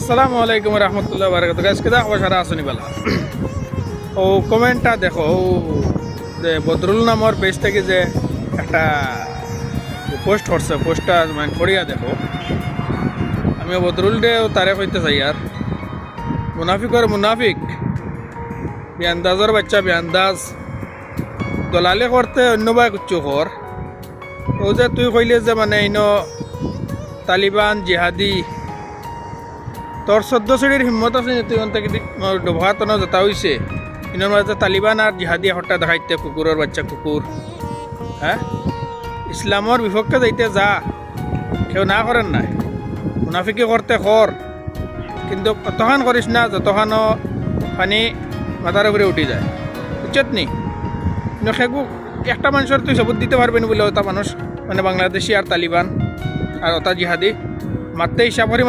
আসসালামু আলাইকুম রহমতুল্লাহ বারাকাতু গাইস কেদা খবর সারা আসনি বেলা ও কমেন্টটা দেখো ও যে বদরুল নামর পেজ থেকে যে একটা পোস্ট করছে পোস্টটা মানে পড়িয়া দেখো আমি বদরুল দে তারে কইতে চাই আর মুনাফিকর মুনাফিক বেআন্দাজর বাচ্চা বেআন্দাজ দলালি করতে অন্যবাই কুচ্ছু কর ও যে তুই কইলে যে মানে ইনো তালিবান জিহাদি তোর 14 শ্রেণীর হিম্মত আছে তুই অন্তে ডোভাতন যেটা হয়েছে ইনোর মাঝে তালিবান আর জিহাদি হত্যা দেখাইতে কুকুরের বাচ্চা কুকুর হ্যাঁ ইসলামর বিপক্ষে যাইতে যা কেউ না করেন নাই মুনাফিকি করতে কর কিন্তু কতখান করিস না যতখানও পানি মাথার উপরে উঠি যায় বুঝছত নি কিন্তু সেগু একটা মানুষের তুই সবুত দিতে পারবেন বলে ওটা মানুষ মানে বাংলাদেশি আর তালিবান আর ওটা জিহাদি মারতে হিসাব করি